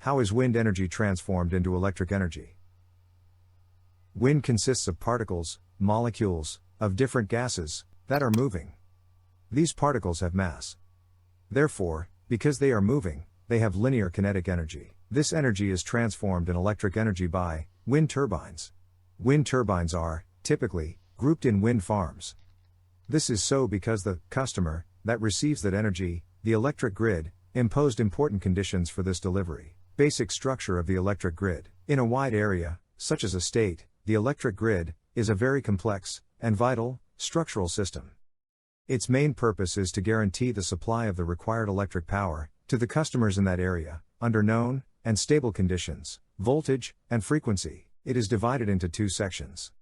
How is wind energy transformed into electric energy? Wind consists of particles, molecules, of different gases, that are moving. These particles have mass. Therefore, because they are moving, they have linear kinetic energy. This energy is transformed in electric energy by wind turbines. Wind turbines are, typically, grouped in wind farms. This is so because the customer that receives that energy, the electric grid, imposed important conditions for this delivery. Basic structure of the electric grid. In a wide area, such as a state, the electric grid is a very complex and vital structural system. Its main purpose is to guarantee the supply of the required electric power to the customers in that area, under known and stable conditions, voltage and frequency. It is divided into two sections.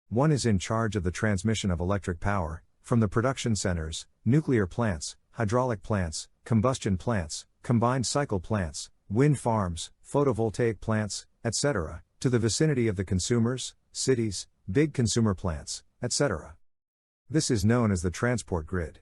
One is in charge of the transmission of electric power from the production centers, nuclear plants, hydraulic plants, combustion plants, combined cycle plants, wind farms, photovoltaic plants, etc., to the vicinity of the consumers, cities, big consumer plants, etc. This is known as the transport grid.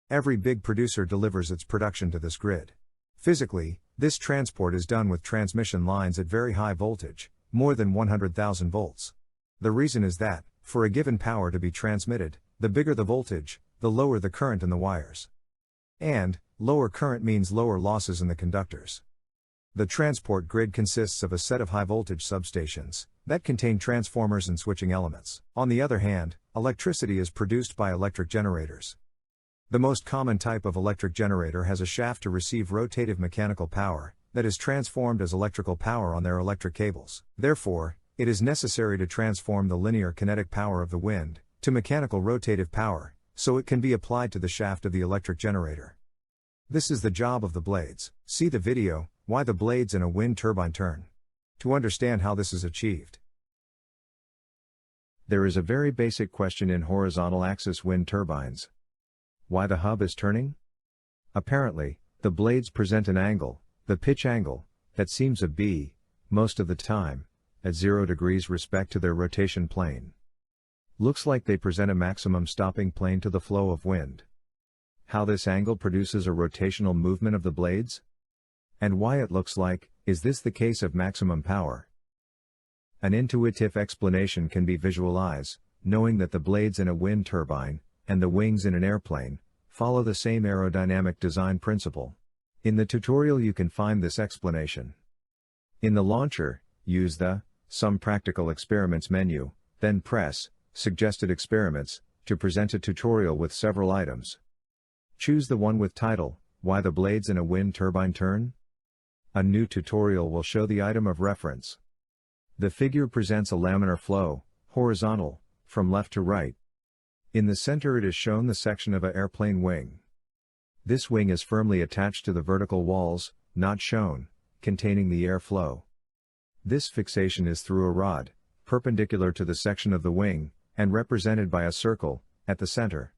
Every big producer delivers its production to this grid. Physically, this transport is done with transmission lines at very high voltage, more than 100,000 volts. The reason is that, for a given power to be transmitted, the bigger the voltage, the lower the current in the wires. And, lower current means lower losses in the conductors. The transport grid consists of a set of high-voltage substations that contain transformers and switching elements. On the other hand, electricity is produced by electric generators. The most common type of electric generator has a shaft to receive rotative mechanical power that is transformed as electrical power on their electric cables. Therefore, it is necessary to transform the linear kinetic power of the wind to mechanical rotative power, so it can be applied to the shaft of the electric generator. This is the job of the blades. See the video, Why the Blades in a Wind Turbine Turn, to understand how this is achieved. There is a very basic question in horizontal axis wind turbines. Why the hub is turning? Apparently, the blades present an angle, the pitch angle, that seems to be, most of the time, at 0 degrees respect to their rotation plane. Looks like they present a maximum stopping plane to the flow of wind. How this angle produces a rotational movement of the blades? And why it looks like, is this the case of maximum power? An intuitive explanation can be visualized, knowing that the blades in a wind turbine, and the wings in an airplane, follow the same aerodynamic design principle. In the tutorial you can find this explanation. In the launcher, use the Some Practical Experiments menu, then press Suggested Experiments, to present a tutorial with several items. Choose the one with title, Why the Blades in a Wind Turbine Turn? A new tutorial will show the item of reference. The figure presents a laminar flow, horizontal, from left to right. In the center it is shown the section of an airplane wing. This wing is firmly attached to the vertical walls, not shown, containing the airflow. This fixation is through a rod, perpendicular to the section of the wing, and represented by a circle, at the center.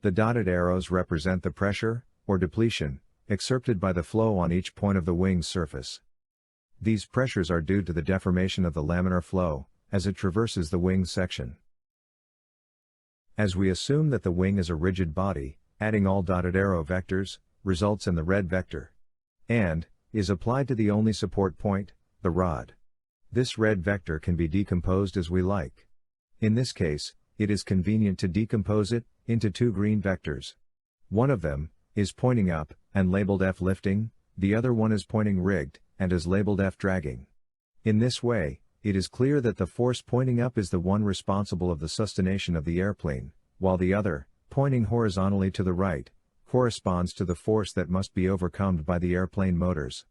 The dotted arrows represent the pressure, or depletion, exerted by the flow on each point of the wing's surface. These pressures are due to the deformation of the laminar flow, as it traverses the wing's section. As we assume that the wing is a rigid body, adding all dotted arrow vectors, results in the red vector. And, is applied to the only support point, the rod. This red vector can be decomposed as we like. In this case, it is convenient to decompose it into two green vectors. One of them is pointing up, and labeled F lifting, the other one is pointing rigged, and is labeled F dragging. In this way, it is clear that the force pointing up is the one responsible of the sustentation of the airplane, while the other, pointing horizontally to the right, corresponds to the force that must be overcome by the airplane motors.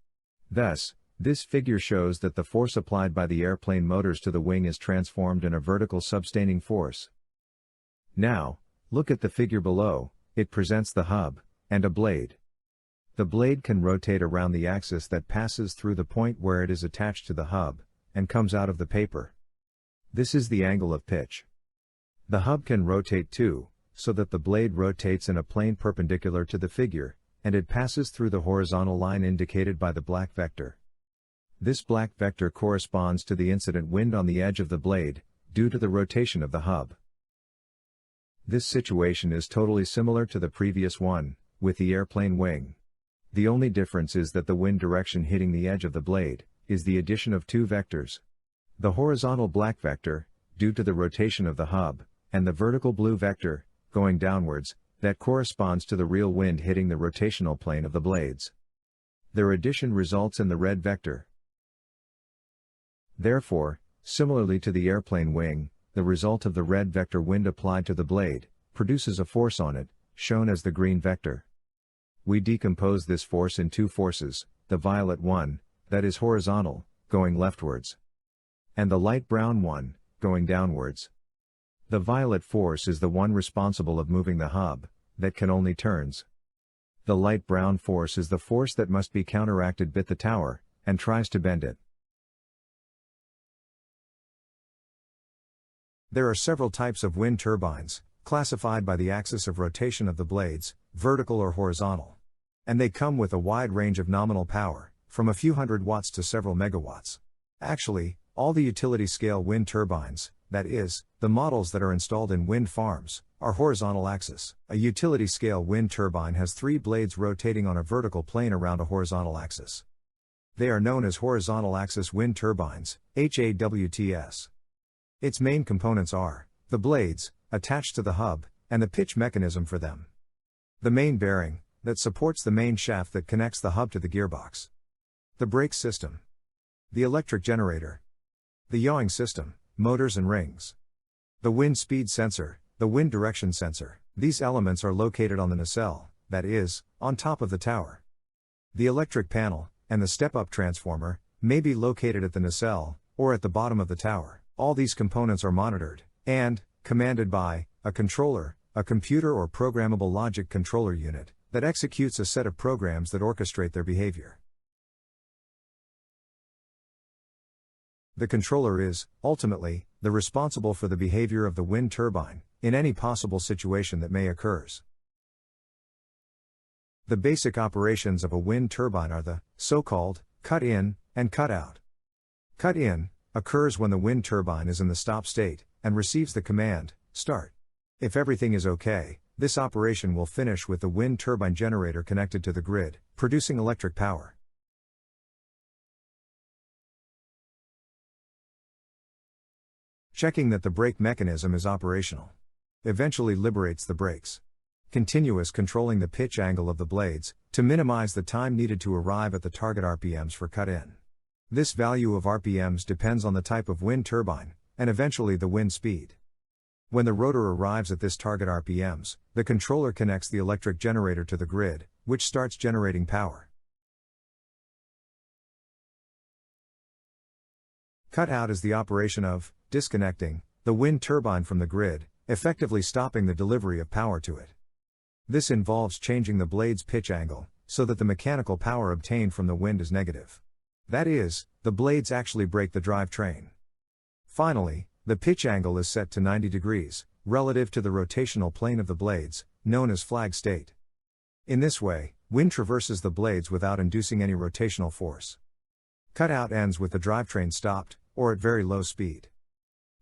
Thus, this figure shows that the force applied by the airplane motors to the wing is transformed in a vertical substaining force. Now, look at the figure below. It presents the hub, and a blade. The blade can rotate around the axis that passes through the point where it is attached to the hub, and comes out of the paper. This is the angle of pitch. The hub can rotate too, so that the blade rotates in a plane perpendicular to the figure, and it passes through the horizontal line indicated by the black vector. This black vector corresponds to the incident wind on the edge of the blade, due to the rotation of the hub. This situation is totally similar to the previous one, with the airplane wing. The only difference is that the wind direction hitting the edge of the blade is the addition of two vectors. The horizontal black vector, due to the rotation of the hub, and the vertical blue vector, going downwards, that corresponds to the real wind hitting the rotational plane of the blades. Their addition results in the red vector. Therefore, similarly to the airplane wing, the result of the red vector wind applied to the blade produces a force on it, shown as the green vector. We decompose this force in two forces, the violet one, that is horizontal, going leftwards, and the light brown one, going downwards. The violet force is the one responsible of moving the hub, that can only turns. The light brown force is the force that must be counteracted by the tower, and tries to bend it. There are several types of wind turbines, classified by the axis of rotation of the blades, vertical or horizontal. And they come with a wide range of nominal power, from a few hundred watts to several megawatts. Actually, all the utility-scale wind turbines, that is, the models that are installed in wind farms, are horizontal axis. A utility-scale wind turbine has three blades rotating on a vertical plane around a horizontal axis. They are known as horizontal axis wind turbines, HAWTS. Its main components are the blades, attached to the hub, and the pitch mechanism for them. The main bearing, that supports the main shaft that connects the hub to the gearbox. The brake system. The electric generator. The yawing system, motors and rings. The wind speed sensor, the wind direction sensor. These elements are located on the nacelle, that is, on top of the tower. The electric panel, and the step-up transformer, may be located at the nacelle, or at the bottom of the tower. All these components are monitored, and commanded by a controller, a computer or programmable logic controller unit, that executes a set of programs that orchestrate their behavior. The controller is, ultimately, the responsible for the behavior of the wind turbine, in any possible situation that may occur. The basic operations of a wind turbine are the so-called cut in and cut out. Cut in occurs when the wind turbine is in the stop state and receives the command, start. If everything is okay, this operation will finish with the wind turbine generator connected to the grid, producing electric power. Checking that the brake mechanism is operational. Eventually liberates the brakes. Continuous controlling the pitch angle of the blades, to minimize the time needed to arrive at the target RPMs for cut-in. This value of RPMs depends on the type of wind turbine, and eventually the wind speed. When the rotor arrives at this target RPMs, the controller connects the electric generator to the grid, which starts generating power. Cut out is the operation of disconnecting the wind turbine from the grid, effectively stopping the delivery of power to it. This involves changing the blade's pitch angle, so that the mechanical power obtained from the wind is negative. That is, the blades actually brake the drivetrain. Finally, the pitch angle is set to 90 degrees, relative to the rotational plane of the blades, known as flag state. In this way, wind traverses the blades without inducing any rotational force. Cut out ends with the drivetrain stopped, or at very low speed.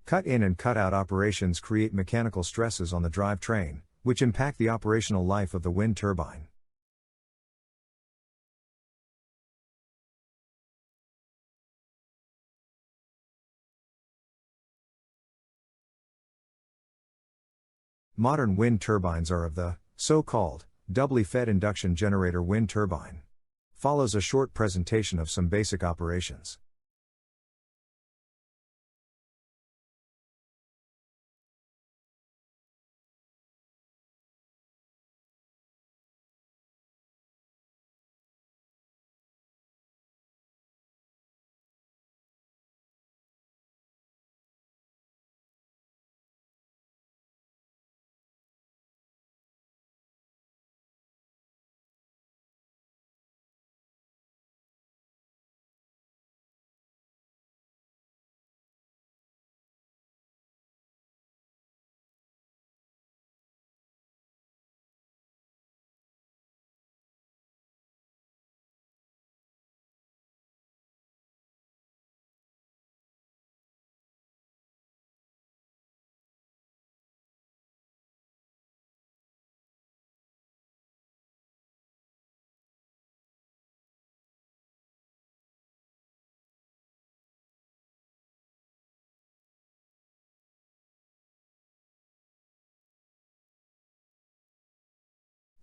Cut in and cut out operations create mechanical stresses on the drivetrain, which impact the operational life of the wind turbine. Modern wind turbines are of the so-called doubly fed induction generator wind turbine. Follows a short presentation of some basic operations.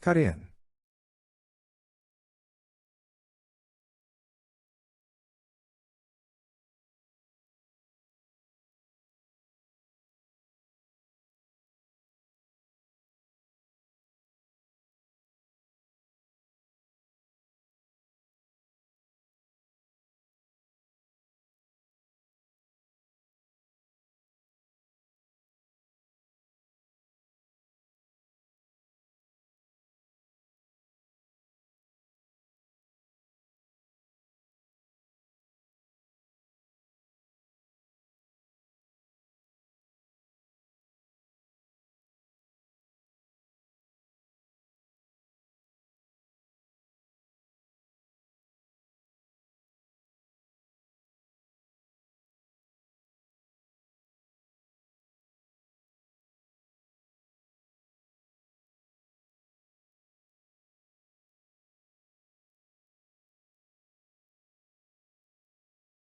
Cut in.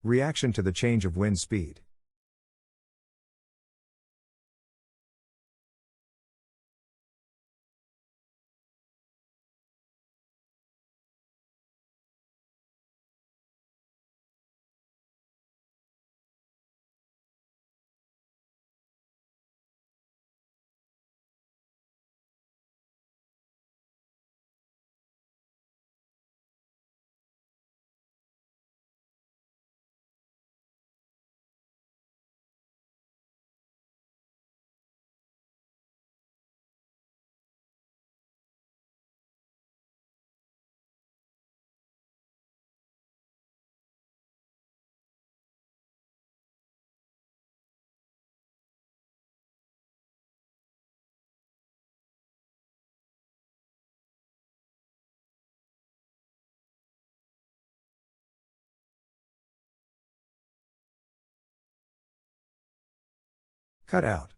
Reaction to the change of wind speed. Cut out.